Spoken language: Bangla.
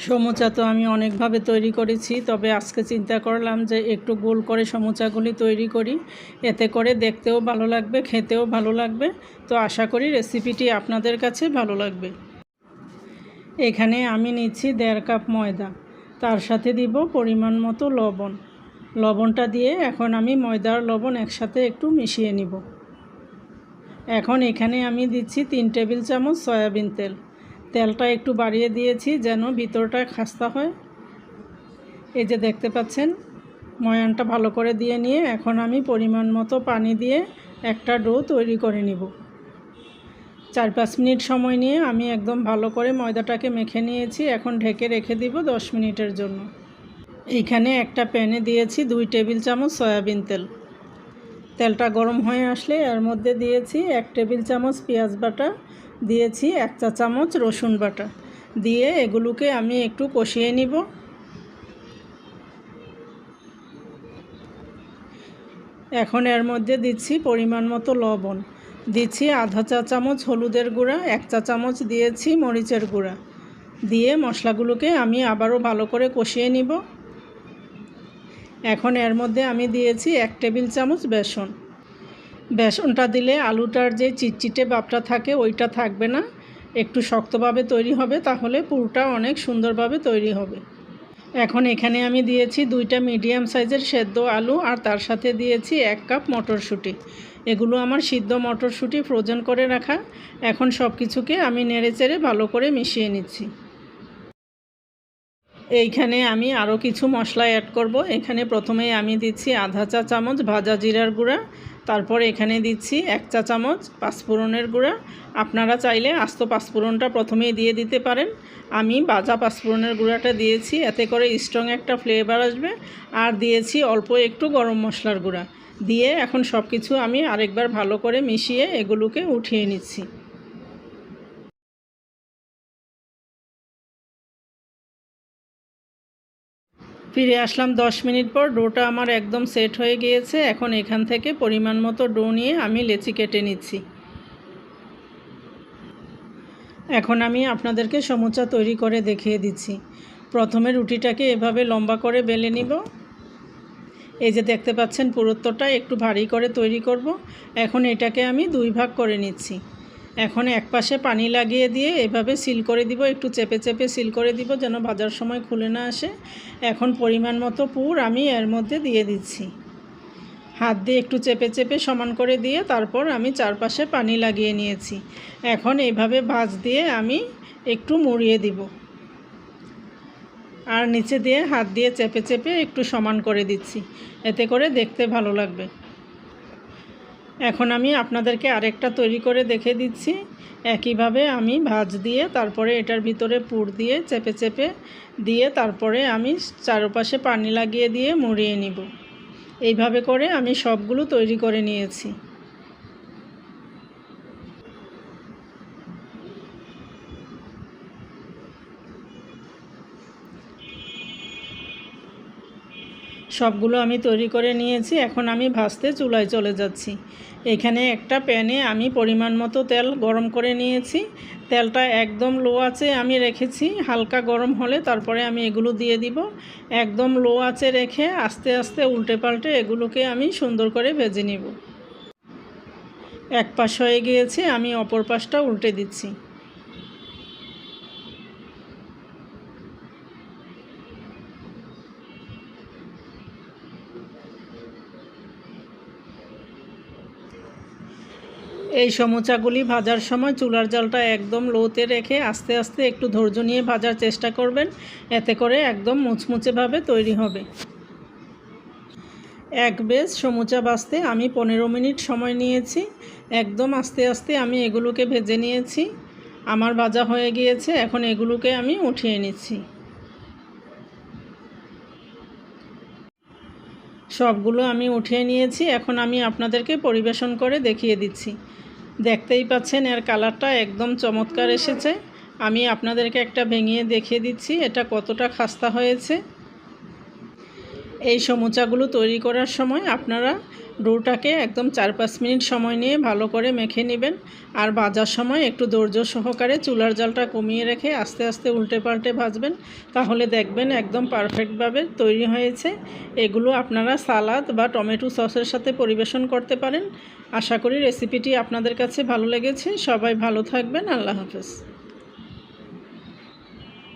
সমুচা তো আমি অনেকভাবে তৈরি করেছি, তবে আজকে চিন্তা করলাম যে একটু গোল করে সমুচাগুলি তৈরি করি। এতে করে দেখতেও ভালো লাগবে, খেতেও ভালো লাগবে। তো আশা করি রেসিপিটি আপনাদের কাছে ভালো লাগবে। এখানে আমি নিচ্ছি 1.5 কাপ ময়দা, তার সাথে দিব পরিমাণ মতো লবণ। লবণটা দিয়ে এখন আমি ময়দার লবণ একসাথে একটু মিশিয়ে নিব। এখন এখানে আমি দিচ্ছি 3 টেবিল চামচ সয়াবিন তেল। তেলটা একটু বাড়িয়ে দিয়েছি যেন ভিতরটা খাস্তা হয়। এই যে দেখতে পাচ্ছেন, ময়ানটা ভালো করে দিয়ে নিয়ে এখন আমি পরিমাণ মতো পানি দিয়ে একটা ডো তৈরি করে নিব। 4-5 মিনিট সময় নিয়ে আমি একদম ভালো করে ময়দাটাকে মেখে নিয়েছি। এখন ঢেকে রেখে দিব 10 মিনিটের জন্য। এইখানে একটা প্যানে দিয়েছি 2 টেবিল চামচ সয়াবিন তেল। তেলটা গরম হয়ে আসলে এর মধ্যে দিয়েছি 1 টেবিল চামচ পেঁয়াজ বাটা, দিয়েছি 1 চা চামচ রসুন বাটা, দিয়ে এগুলোকে আমি একটু কষিয়ে নিব। এখন এর মধ্যে দিচ্ছি পরিমাণ মতো লবণ, দিচ্ছি আধা চা চামচ হলুদের গুঁড়া, 1 চা চামচ দিয়েছি মরিচের গুঁড়া, দিয়ে মশলাগুলোকে আমি আবারও ভালো করে কষিয়ে নিব। এখন এর মধ্যে আমি দিয়েছি 1 টেবিল চামচ বেসন। বেসনটা দিলে আলুটার যে চিটচিটে ভাবটা থাকে ওইটা থাকবে না, একটু শক্তভাবে তৈরি হবে, তাহলে পুরোটা অনেক সুন্দরভাবে তৈরি হবে। এখন এখানে আমি দিয়েছি 2টা মিডিয়াম সাইজের সেদ্ধ আলু, আর তার সাথে দিয়েছি 1 কাপ মটরশুঁটি। এগুলো আমার সিদ্ধ মটরশুঁটি ফ্রোজেন করে রাখা। এখন সব কিছুকে আমি নেড়েচেড়ে ভালো করে মিশিয়ে নিচ্ছি। এইখানে আমি আরও কিছু মশলা অ্যাড করব। এখানে প্রথমেই আমি দিচ্ছি আধা চা চামচ ভাজা জিরার গুঁড়া, তারপর এখানে দিচ্ছি 1 চা চামচ পাঁচফোড়নের গুঁড়া। আপনারা চাইলে আস্ত পাঁচফোড়নটা প্রথমেই দিয়ে দিতে পারেন। আমি ভাজা পাঁচফোড়নের গুঁড়াটা দিয়েছি, এতে করে স্ট্রং একটা ফ্লেভার আসবে। আর দিয়েছি অল্প একটু গরম মশলার গুঁড়া, দিয়ে এখন সব কিছু আমি আরেকবার ভালো করে মিশিয়ে এগুলোকে উঠিয়ে নিচ্ছি। ফিরে আসলাম 10 মিনিট পর। ডোটা আমার একদম সেট হয়ে গিয়েছে। এখন এখান থেকে পরিমাণ মতো ডো নিয়ে আমি লেচি কেটে নিচ্ছি। এখন আমি আপনাদেরকে সমুচা তৈরি করে দেখিয়ে দিচ্ছি। প্রথমে রুটিটাকে এভাবে লম্বা করে বেলে নিব। এই যে দেখতে পাচ্ছেন, পুরুত্বটা একটু ভারী করে তৈরি করব। এখন এটাকে আমি 2 ভাগ করে নিচ্ছি। এখন এক পাশে পানি লাগিয়ে দিয়ে এভাবে সিল করে দিব, একটু চেপে চেপে সিল করে দিব যেন ভাজার সময় খুলে না আসে। এখন পরিমাণ মতো পুর আমি এর মধ্যে দিয়ে দিচ্ছি। হাত দিয়ে একটু চেপে চেপে সমান করে দিয়ে তারপর আমি চারপাশে পানি লাগিয়ে নিয়েছি। এখন এইভাবে ভাঁজ দিয়ে আমি একটু মুড়িয়ে দিব, আর নিচে দিয়ে হাত দিয়ে চেপে চেপে একটু সমান করে দিচ্ছি, এতে করে দেখতে ভালো লাগবে। এখন আমি আপনাদেরকে আরেকটা তৈরি করে দেখে দিচ্ছি। একইভাবে আমি ভাঁজ দিয়ে তারপরে এটার ভিতরে পুর দিয়ে চেপে চেপে দিয়ে তারপরে আমি চারপাশে পানি লাগিয়ে দিয়ে মুড়িয়ে নিব। এইভাবে করে আমি সবগুলো তৈরি করে নিয়েছি। সবগুলো আমি তৈরি করে নিয়েছি। এখন আমি ভাজতে চুলায় চলে যাচ্ছি। এখানে একটা প্যানে আমি পরিমাণ মতো তেল গরম করে নিয়েছি। তেলটা একদম লো আঁচে আমি রেখেছি, হালকা গরম হলে তারপরে আমি এগুলো দিয়ে দিব। একদম লো আঁচে রেখে আস্তে আস্তে উল্টে পাল্টে এগুলোকে আমি সুন্দর করে ভেজে নিব। এক পাশ হয়ে গিয়েছে, আমি অপর পাশটা উল্টে দিচ্ছি। এই সমুচাগুলি ভাজার সময় চুলার জালটা একদম লোতে রেখে আস্তে আস্তে একটু ধৈর্য নিয়ে ভাজার চেষ্টা করবেন, এতে করে একদম মুচমুচেভাবে তৈরি হবে। এক বেশ সমুচা ভাজতে আমি 15 মিনিট সময় নিয়েছি। একদম আস্তে আস্তে আমি এগুলোকে ভেজে নিয়েছি। আমার ভাজা হয়ে গিয়েছে, এখন এগুলোকে আমি উঠিয়ে নিচ্ছি। সবগুলো আমি উঠিয়ে নিয়েছি। এখন আমি আপনাদেরকে পরিবেশন করে দেখিয়ে দিচ্ছি। দেখতেই পাচ্ছেন এর কালারটা একদম চমৎকার এসেছে। আমি আপনাদেরকে একটা ভেঙে দেখিয়ে দিচ্ছি এটা কতটা খাস্তা হয়েছে। এই সমুচাগুলো তৈরি করার সময় আপনারা ডোটাকে একদম 4-5 মিনিট সময় নিয়ে ভালো করে মেখে নেবেন। আর ভাজার সময় একটু ধৈর্য সহকারে চুলার জালটা কমিয়ে রেখে আস্তে আস্তে উল্টে পাল্টে ভাজবেন, তাহলে দেখবেন একদম পারফেক্টভাবে তৈরি হয়েছে। এগুলো আপনারা সালাদ বা টমেটো সসের সাথে পরিবেশন করতে পারেন। আশা করি রেসিপিটি আপনাদের কাছে ভালো লেগেছে। সবাই ভালো থাকবেন। আল্লাহ হাফেজ।